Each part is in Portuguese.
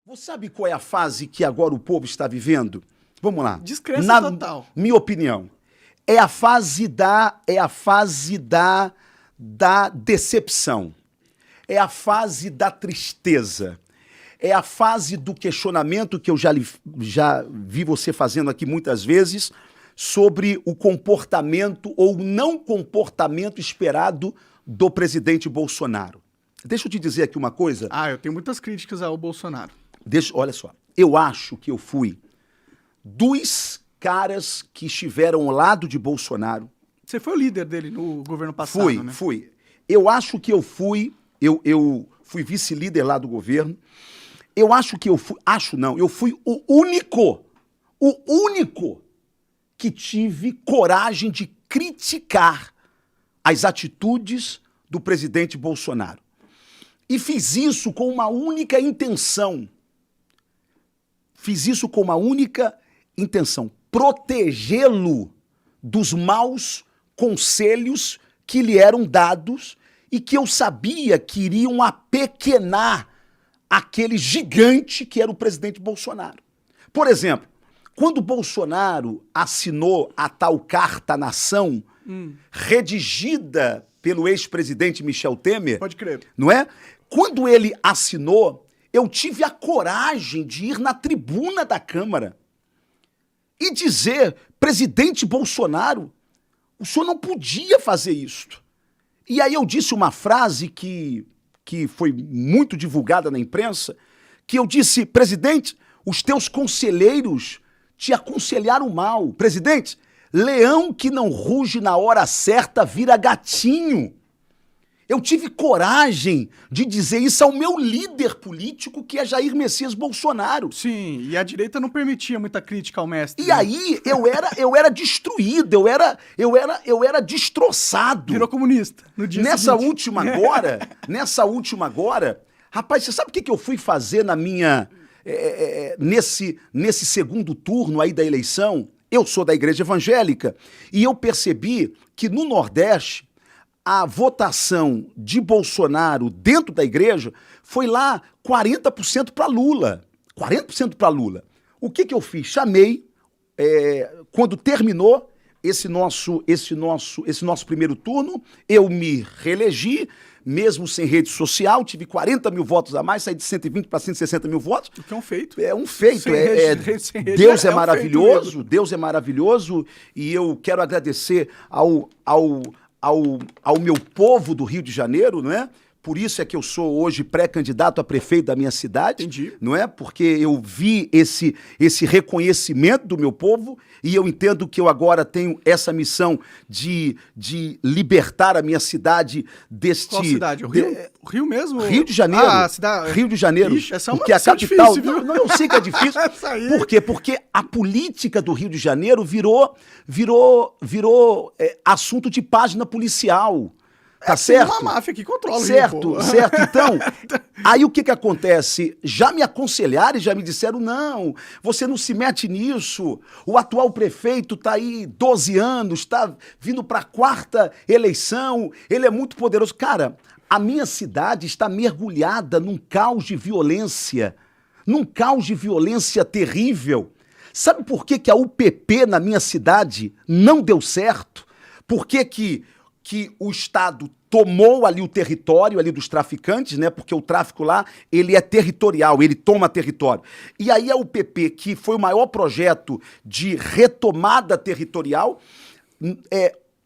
Você sabe qual é a fase que agora o povo está vivendo? Vamos lá. Descrença total. Minha opinião. É a fase da decepção. É a fase da tristeza. É a fase do questionamento que eu já vi você fazendo aqui muitas vezes sobre o comportamento ou não comportamento esperado do presidente Bolsonaro. Deixa eu te dizer aqui uma coisa. Eu tenho muitas críticas ao Bolsonaro. Olha só, eu acho que eu fui dos caras que estiveram ao lado de Bolsonaro. Você foi o líder dele no governo passado, né? Fui. Eu acho que eu fui vice-líder lá do governo. Eu acho que eu fui o único que tive coragem de criticar as atitudes do presidente Bolsonaro. E fiz isso com uma única intenção. Protegê-lo dos maus conselhos que lhe eram dados e que eu sabia que iriam apequenar aquele gigante que era o presidente Bolsonaro. Por exemplo, quando Bolsonaro assinou a tal Carta à Nação, redigida pelo ex-presidente Michel Temer, Pode crer. não é? Quando ele assinou, eu tive a coragem de ir na tribuna da Câmara e dizer, presidente Bolsonaro, o senhor não podia fazer isto. E aí eu disse uma frase que foi muito divulgada na imprensa, que eu disse, presidente, os teus conselheiros te aconselharam mal. Presidente, leão que não ruge na hora certa vira gatinho. Eu tive coragem de dizer isso ao meu líder político, que é Jair Messias Bolsonaro. Sim, e a direita não permitia muita crítica ao mestre. E aí eu era destruído, eu era destroçado. Virou comunista no dia Nessa seguinte. última agora, rapaz, você sabe o que eu fui fazer nesse segundo turno aí da eleição? Eu sou da igreja evangélica e eu percebi que no Nordeste a votação de Bolsonaro dentro da igreja foi lá 40% para Lula. 40% para Lula. O que eu fiz? Chamei, quando terminou esse nosso primeiro turno, eu me reelegi, mesmo sem rede social, tive 40 mil votos a mais, saí de 120 para 160 mil votos. O que é um feito. É um feito. Sem rede, Deus é um maravilhoso, feito mesmo. Deus é maravilhoso, e eu quero agradecer ao meu povo do Rio de Janeiro, não é? Por isso é que eu sou hoje pré-candidato a prefeito da minha cidade, Entendi. não é? Porque eu vi esse reconhecimento do meu povo e eu entendo que eu agora tenho essa missão de libertar a minha cidade deste... Qual cidade? O Rio? O Rio mesmo? Rio de Janeiro. Ah, cidade... Rio de Janeiro. Ixi, essa é uma porque a missão capital... difícil, viu? Não, eu sei que é difícil. Essa aí. Por quê? Porque a política do Rio de Janeiro virou assunto de página policial. Tá Tem certo? uma máfia que controla o Rio, Certo, pô. certo. Então, aí o que acontece? Já me aconselharam e já me disseram, não, você não se mete nisso. O atual prefeito tá aí 12 anos, tá vindo para a 4ª eleição, ele é muito poderoso. Cara, a minha cidade está mergulhada num caos de violência terrível. Sabe por que a UPP na minha cidade não deu certo? Por que o Estado tomou ali o território ali dos traficantes, né? Porque o tráfico lá, ele é territorial, ele toma território. E aí a UPP, que foi o maior projeto de retomada territorial,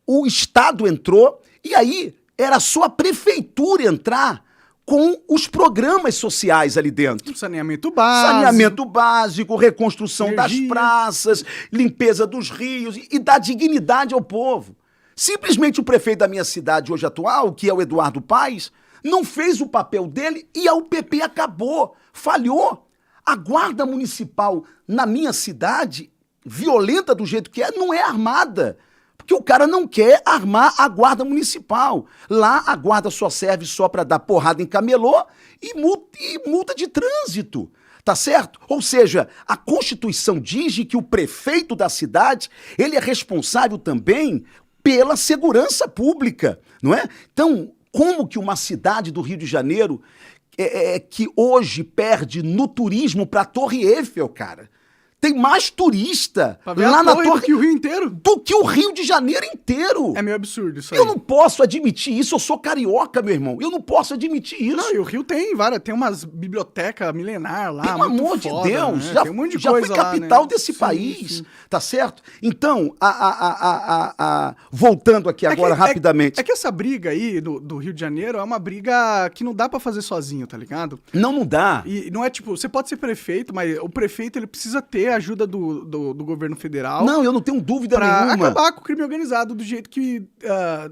o Estado entrou e aí era só a prefeitura entrar com os programas sociais ali dentro. Saneamento básico. Saneamento básico, reconstrução das Energia. praças, limpeza dos rios e dar dignidade ao povo. Simplesmente o prefeito da minha cidade hoje atual, que é o Eduardo Paes, não fez o papel dele e a UPP acabou, falhou. A guarda municipal na minha cidade, violenta do jeito que é, não é armada. Porque o cara não quer armar a guarda municipal. Lá a guarda só serve só para dar porrada em camelô e multa de trânsito. Tá certo? Ou seja, a Constituição diz que o prefeito da cidade, ele é responsável também pela segurança pública, não é? Então, como que uma cidade do Rio de Janeiro que hoje perde no turismo pra Torre Eiffel, cara. Tem mais turista lá na Torre do que o Rio inteiro? Do que o Rio de Janeiro inteiro. É meio absurdo isso aí. Eu não posso admitir isso, eu sou carioca, meu irmão. Eu não posso admitir isso. Não, e o Rio tem umas bibliotecas milenar lá, pelo amor de Deus, né? já, Tem um monte de já coisa foi lá, capital né? desse Sim, país, sim. tá certo? Então, voltando aqui agora rapidamente. É que essa briga aí do Rio de Janeiro é uma briga que não dá pra fazer sozinho, tá ligado? Não dá. E não é tipo, você pode ser prefeito, mas o prefeito ele precisa ter a ajuda do governo federal. Não, eu não tenho dúvida pra nenhuma. acabar com o crime organizado do jeito que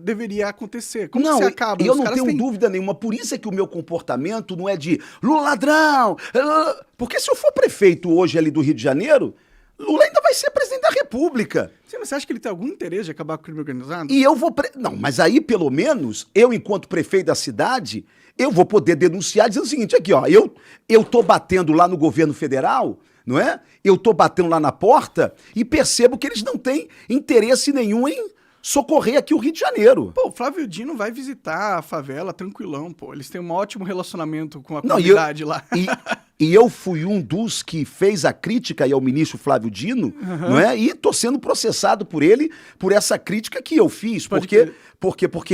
deveria acontecer. Como Não, que você acaba? eu não tenho dúvida nenhuma. Por isso é que o meu comportamento não é de Lula ladrão. Porque se eu for prefeito hoje ali do Rio de Janeiro, Lula ainda vai ser presidente da República. Sim, mas você acha que ele tem algum interesse de acabar com o crime organizado? E eu vou... Não, mas aí, pelo menos, eu, enquanto prefeito da cidade, eu vou poder denunciar dizendo o seguinte, aqui, ó, eu tô batendo lá no governo federal, não é? Eu tô batendo lá na porta e percebo que eles não têm interesse nenhum em socorrer aqui o Rio de Janeiro. Pô, o Flávio Dino vai visitar a favela tranquilão, pô. Eles têm um ótimo relacionamento com a comunidade lá. E eu fui um dos que fez a crítica aí ao ministro Flávio Dino, não é? E tô sendo processado por ele, por essa crítica que eu fiz. Porque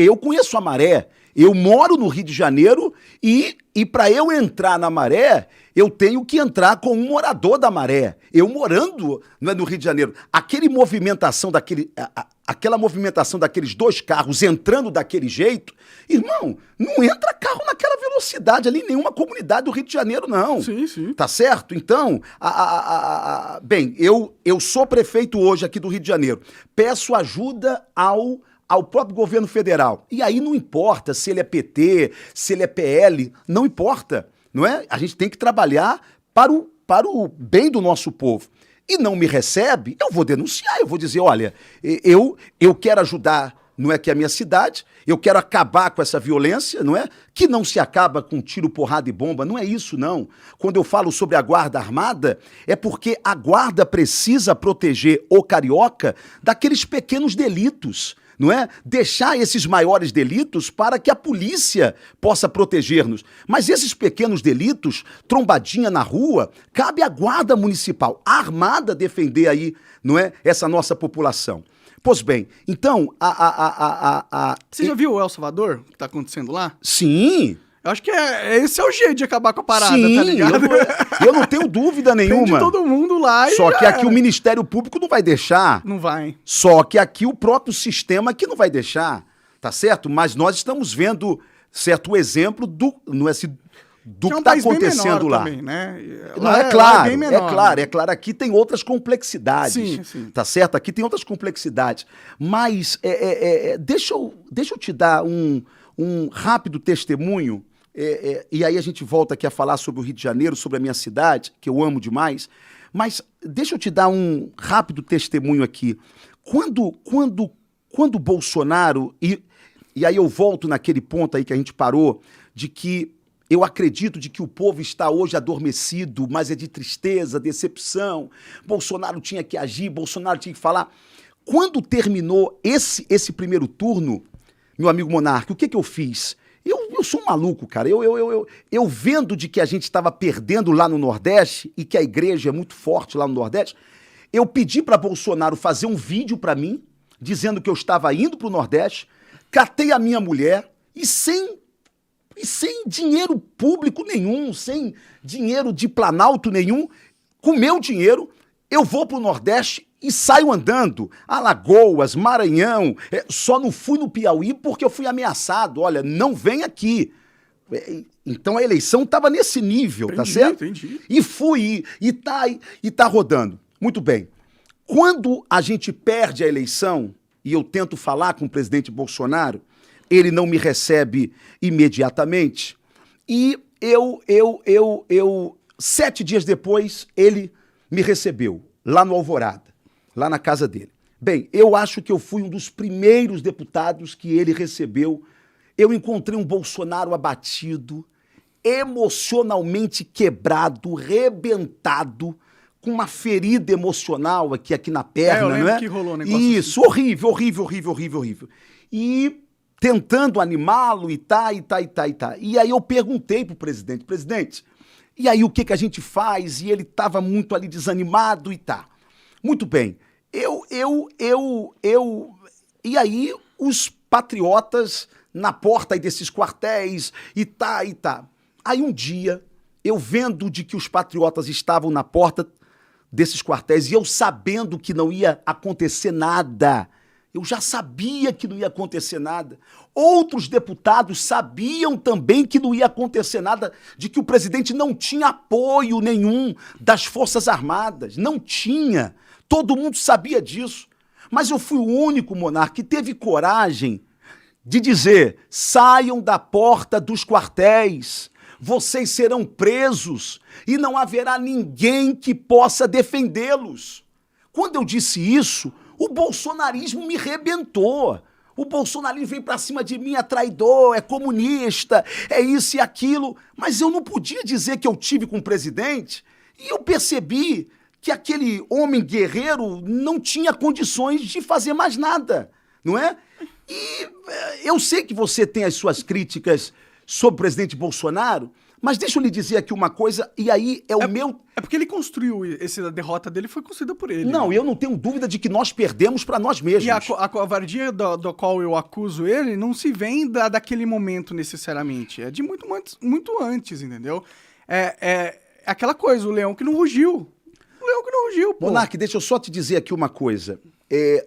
eu conheço a Maré, eu moro no Rio de Janeiro e para eu entrar na Maré, eu tenho que entrar com um morador da Maré. Eu morando, não é, no Rio de Janeiro. Aquela movimentação daqueles dois carros entrando daquele jeito, irmão, não entra carro naquela velocidade ali em nenhuma comunidade do Rio de Janeiro, não. Sim, sim. Tá certo? Então, bem, eu sou prefeito hoje aqui do Rio de Janeiro. Peço ajuda ao próprio governo federal. E aí não importa se ele é PT, se ele é PL, não importa, não é? A gente tem que trabalhar para o bem do nosso povo. E não me recebe, eu vou denunciar, eu vou dizer, olha, eu quero ajudar, não é, que a minha cidade, eu quero acabar com essa violência, não é? Que não se acaba com tiro, porrada e bomba, não é isso, não. Quando eu falo sobre a Guarda Armada, é porque a Guarda precisa proteger o carioca daqueles pequenos delitos, não é? Deixar esses maiores delitos para que a polícia possa proteger-nos. Mas esses pequenos delitos, trombadinha na rua, cabe à Guarda Municipal Armada defender aí, não é, essa nossa população. Pois bem, então, Você já viu o El Salvador, o que tá acontecendo lá? Sim. Eu acho que esse é o jeito de acabar com a parada, sim, tá ligado? Eu não tenho dúvida nenhuma. Prende todo mundo lá e Só que aqui era. o Ministério Público não vai deixar. Não vai. Só que aqui o próprio sistema aqui não vai deixar, tá certo? Mas nós estamos vendo certo exemplo do que está acontecendo lá. Também, né? Não, lá é claro, bem menor, é claro, aqui tem outras complexidades, sim. tá certo? Aqui tem outras complexidades, mas deixa eu te dar um rápido testemunho, e aí a gente volta aqui a falar sobre o Rio de Janeiro, sobre a minha cidade, que eu amo demais, mas deixa eu te dar um rápido testemunho aqui. Quando Bolsonaro, e aí eu volto naquele ponto aí que a gente parou, de que eu acredito de que o povo está hoje adormecido, mas é de tristeza, decepção. Bolsonaro tinha que agir, Bolsonaro tinha que falar. Quando terminou esse primeiro turno, meu amigo Monarca, o que eu fiz? Eu sou um maluco, cara. Eu vendo de que a gente estava perdendo lá no Nordeste e que a igreja é muito forte lá no Nordeste, eu pedi para Bolsonaro fazer um vídeo para mim, dizendo que eu estava indo para o Nordeste, catei a minha mulher e sem dinheiro público nenhum, sem dinheiro de Planalto nenhum, com meu dinheiro, eu vou para o Nordeste e saio andando. Alagoas, Maranhão, só não fui no Piauí porque eu fui ameaçado. Olha, não vem aqui. Então a eleição estava nesse nível, Entendi, tá certo? Entendi. E fui, e tá rodando. Muito bem. Quando a gente perde a eleição, e eu tento falar com o presidente Bolsonaro, ele não me recebe imediatamente. E 7 dias depois, ele me recebeu, lá no Alvorada, lá na casa dele. Bem, eu acho que eu fui um dos primeiros deputados que ele recebeu. Eu encontrei um Bolsonaro abatido, emocionalmente quebrado, rebentado, com uma ferida emocional aqui na perna, eu lembro não é? que rolou um negócio Isso, assim. horrível. E tentando animá-lo e tá. E aí eu perguntei pro presidente, e aí o que a gente faz? E ele estava muito ali desanimado e tá. Muito bem. E aí os patriotas na porta aí desses quartéis e tá. Aí um dia, eu vendo de que os patriotas estavam na porta desses quartéis e eu sabendo que não ia acontecer nada, eu já sabia que não ia acontecer nada. Outros deputados sabiam também que não ia acontecer nada, de que o presidente não tinha apoio nenhum das Forças Armadas. Não tinha. Todo mundo sabia disso. Mas eu fui o único, monarca, que teve coragem de dizer: saiam da porta dos quartéis, vocês serão presos e não haverá ninguém que possa defendê-los. Quando eu disse isso, o bolsonarismo me rebentou. O bolsonarismo vem pra cima de mim, é traidor, é comunista, é isso e aquilo. Mas eu não podia dizer que eu tive com o presidente e eu percebi que aquele homem guerreiro não tinha condições de fazer mais nada, não é? E eu sei que você tem as suas críticas sobre o presidente Bolsonaro, mas deixa eu lhe dizer aqui uma coisa, e aí é o meu... É porque ele construiu, essa derrota dele foi construída por ele. Não, né? eu não tenho dúvida de que nós perdemos para nós mesmos. E a covardia do qual eu acuso ele não se vem daquele momento necessariamente, é de muito antes, entendeu? É aquela coisa, o leão que não rugiu. O leão que não rugiu, pô. Monark, deixa eu só te dizer aqui uma coisa.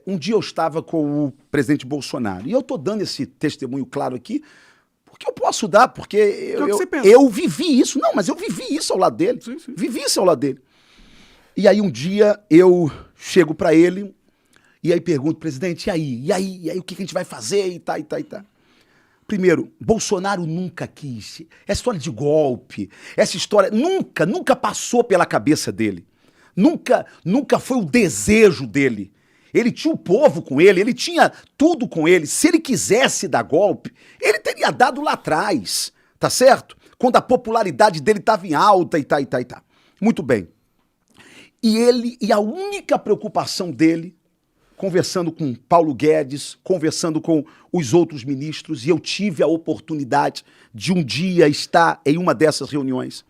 Um dia eu estava com o presidente Bolsonaro, e eu tô dando esse testemunho claro aqui, porque eu posso dar, porque eu vivi isso. Não, mas eu vivi isso ao lado dele. Sim. Vivi isso ao lado dele. E aí um dia eu chego pra ele e aí pergunto: presidente, e aí o que a gente vai fazer e tá. Primeiro, Bolsonaro nunca quis. Essa história de golpe, essa história nunca passou pela cabeça dele. Nunca foi o desejo dele. Ele tinha o povo com ele tinha tudo com ele. Se ele quisesse dar golpe, ele teria dado lá atrás, tá certo? Quando a popularidade dele estava em alta e tá. Muito bem. E a única preocupação dele, conversando com Paulo Guedes, conversando com os outros ministros, e eu tive a oportunidade de um dia estar em uma dessas reuniões,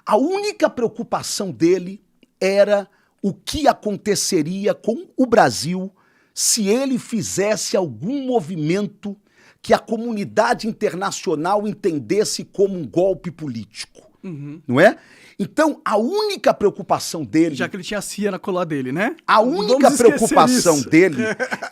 a única preocupação dele era o que aconteceria com o Brasil se ele fizesse algum movimento que a comunidade internacional entendesse como um golpe político, não é? Então, a única preocupação dele... Já que ele tinha a CIA na cola dele, né? A única preocupação dele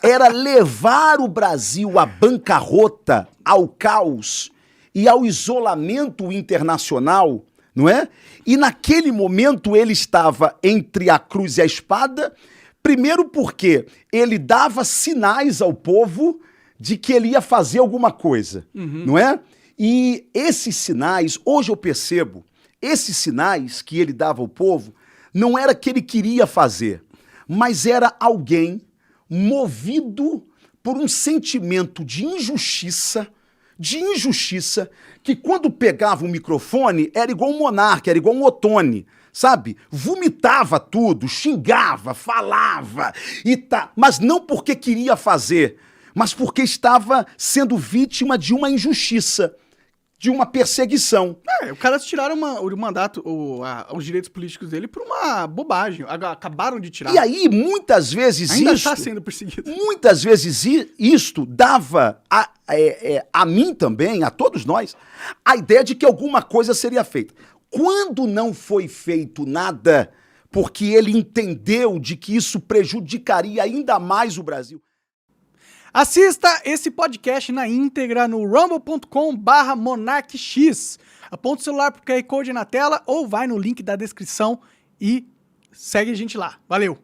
era levar o Brasil à bancarrota, ao caos e ao isolamento internacional, não é? E naquele momento ele estava entre a cruz e a espada, primeiro porque ele dava sinais ao povo de que ele ia fazer alguma coisa, não é? E esses sinais, hoje eu percebo, esses sinais que ele dava ao povo, não era que ele queria fazer, mas era alguém movido por um sentimento de injustiça, que quando pegava um microfone era igual um monarca, era igual um Ottoni, sabe? Vomitava tudo, xingava, falava e tá, mas não porque queria fazer, mas porque estava sendo vítima de uma injustiça, de uma perseguição. O cara tiraram o mandato, os direitos políticos dele por uma bobagem. Acabaram de tirar. E aí, muitas vezes ainda está sendo perseguido. Muitas vezes isto dava a mim também, a todos nós, a ideia de que alguma coisa seria feita. Quando não foi feito nada, porque ele entendeu de que isso prejudicaria ainda mais o Brasil. Assista esse podcast na íntegra no rumble.com/monarquix. Aponta o celular pro QR Code na tela ou vai no link da descrição e segue a gente lá. Valeu!